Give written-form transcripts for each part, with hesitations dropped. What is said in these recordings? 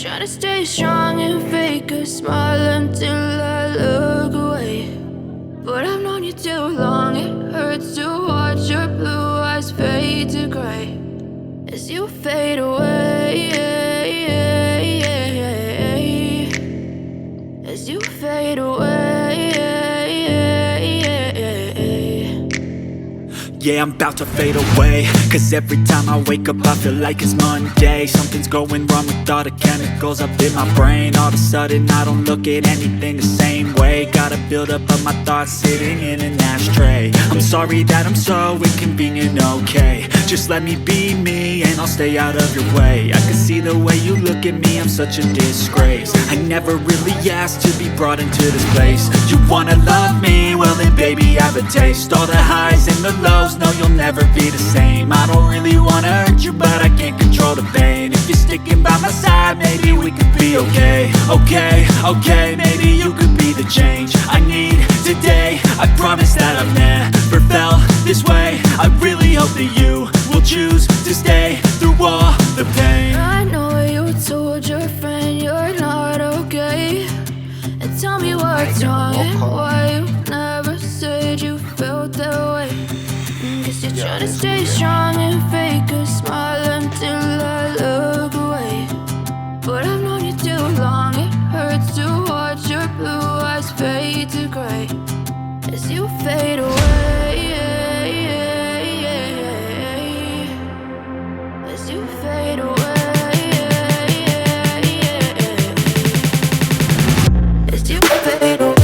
Try to stay strong and fake a smile until I look away. But I've known you too long, it hurts to watch your blue eyes fade to gray as you fade away, as you fade away. Yeah, I'm about to fade away, cause every time I wake up I feel like it's Monday. Something's going wrong with all the chemicals up in my brain. All of a sudden I don't look at anything the same way. Got a buildup of my thoughts sitting in an ashtray. I'm sorry that I'm so inconvenient, okay. Just let me be me and I'll stay out of your way. I can see the way you look at me, I'm such a disgrace. I never really asked to be brought into this place. You wanna love me? Well then baby I have a taste. All the highs and the lows, no you'll never be the same. I don't really wanna hurt you but I can't control the pain. If you're sticking by my side maybe we could be okay. Okay, maybe you could be the change I need today. I promise that I've never felt this way. I really hope that you will choose to stay through all the pain. I know you told your friend you're not okay, and tell me what's wrong and why you never said you felt that way. Guess you're trying to stay strong and fake a smile until I look away. But I've known you too long, it hurts to watch your blue eyes fade to gray as you fade away, as you fade away, as you fade away.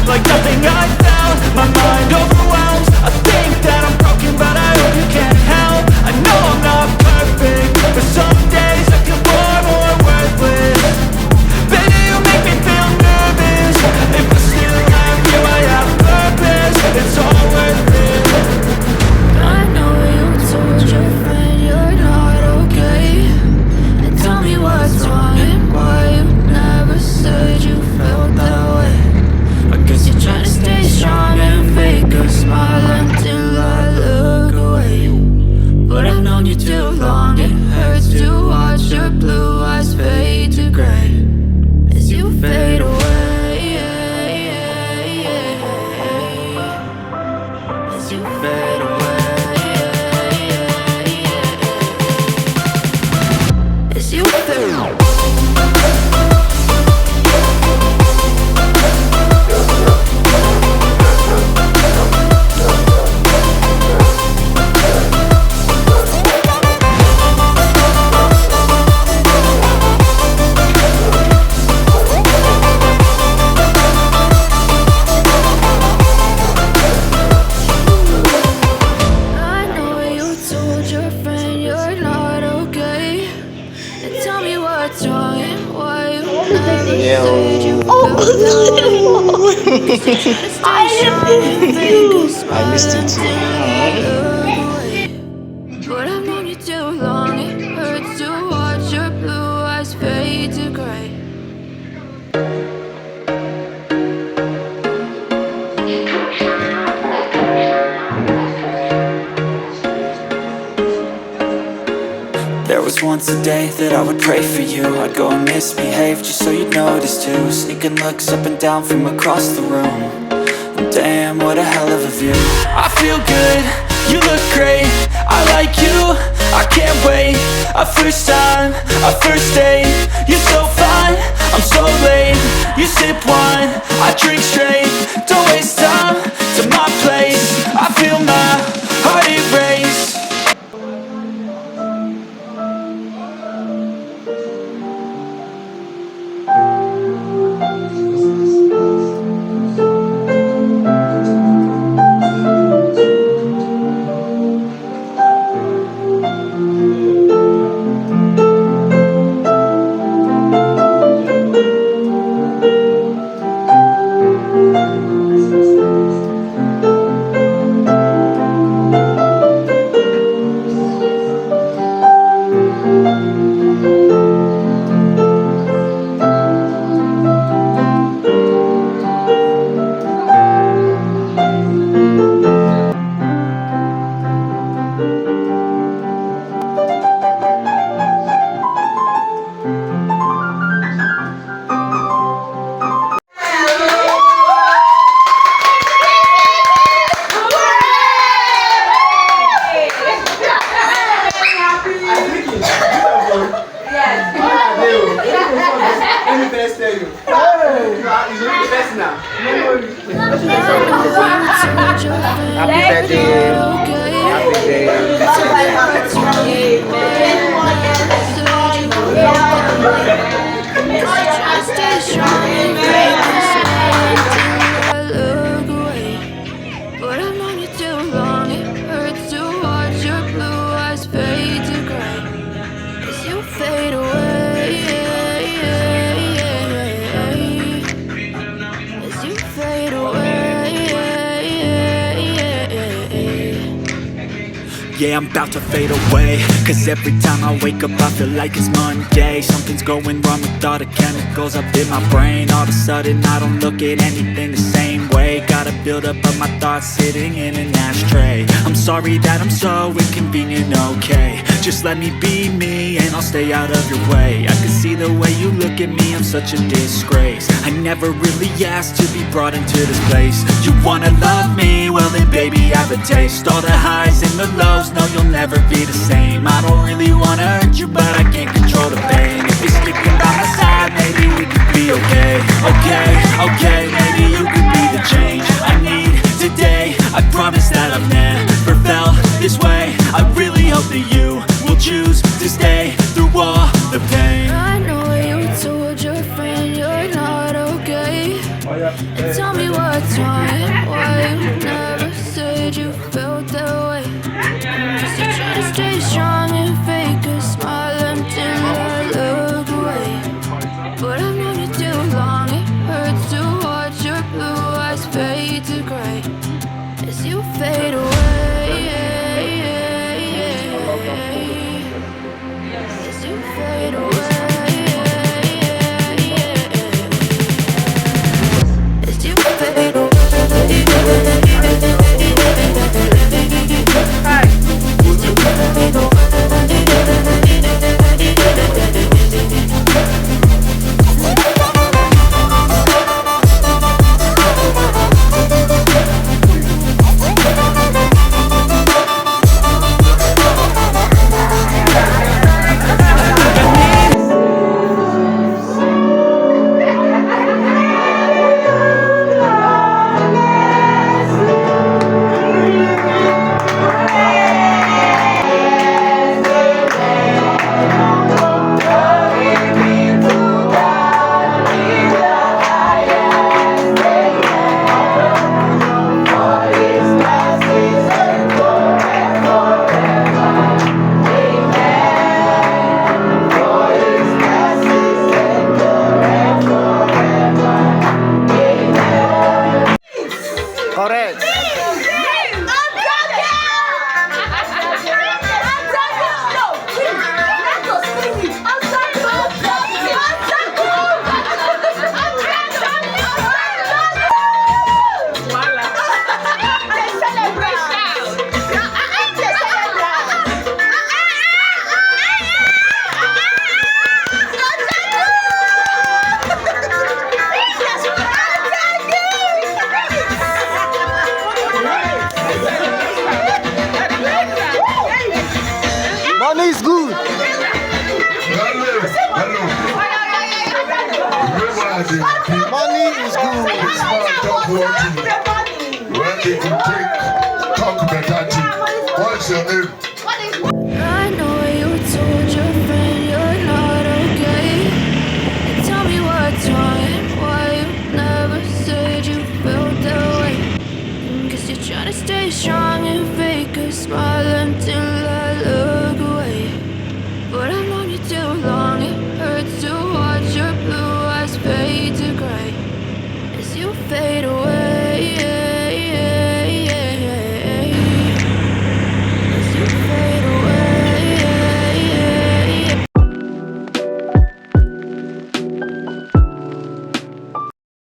Like nothing I found, my mind overwhelms. I think that I'm broken, but I hope you can't help. I know I'm not perfect, but some days I feel more worthless. Baby, you make me feel nervous. If I still have you, I have purpose. It's all worth it. I know you told your friend you're not okay, and tell me what's wrong and why you never said you felt that way. You're trying to stay strong and fake a smile until I look away. But I've known you too long, it hurts to watch your blue eyes fade to gray as you fade away, as you fade away, as you fade away. I missed it too. But I've known you too long, it hurts to watch your blue eyes fade to gray. There was once a day that I would pray for you. I'd go and misbehave just so you'd notice too. Sneaking looks up and down from across the room. And damn, what a hell of a view. I feel good, you look great, I like you, I can't wait. A first time, a first date. You're so fine, I'm so late. You sip wine, I drink straight. Don't waste time to my place. I feel my heart erase. Let me first tell you. It's only personal. Happy birthday. Happy Stay strong and fake a smile until I look away. But I've known you too long. It hurts to watch your blue eyes fade to gray as you fade away. As you fade away. Yeah, I'm about to fade away, cause every time I wake up I feel like it's Monday. Something's going wrong with all the chemicals up in my brain. All of a sudden I don't look at anything the same way. Gotta build up of my thoughts sitting in an ashtray. I'm sorry that I'm so inconvenient, okay. Just let me be me and I'll stay out of your way. I can see the way you look at me, I'm such a disgrace. I never really asked to be brought into this place. You wanna love me? Well then baby have a taste. All the highs and the lows, no you'll never be the same. I don't really wanna hurt you but I can't control the pain. If you're sticking by my side maybe we could be okay. Okay, maybe you could be the change I need today. I promise that I've never felt this way. I really hope that you will choose to stay through all the pain. I know you told your friend you're not okay, and tell me what's wrong and why you never said you felt that way. Just to try to stay strong and fake a smile until I look away. But I've known you too long, it hurts to watch your blue eyes fade to gray as you fade away. As you fade away. As you fade away. Correct. Money is good. Hello. Money is good. This man talk one thing. When they can take, talk better thing. What's your name?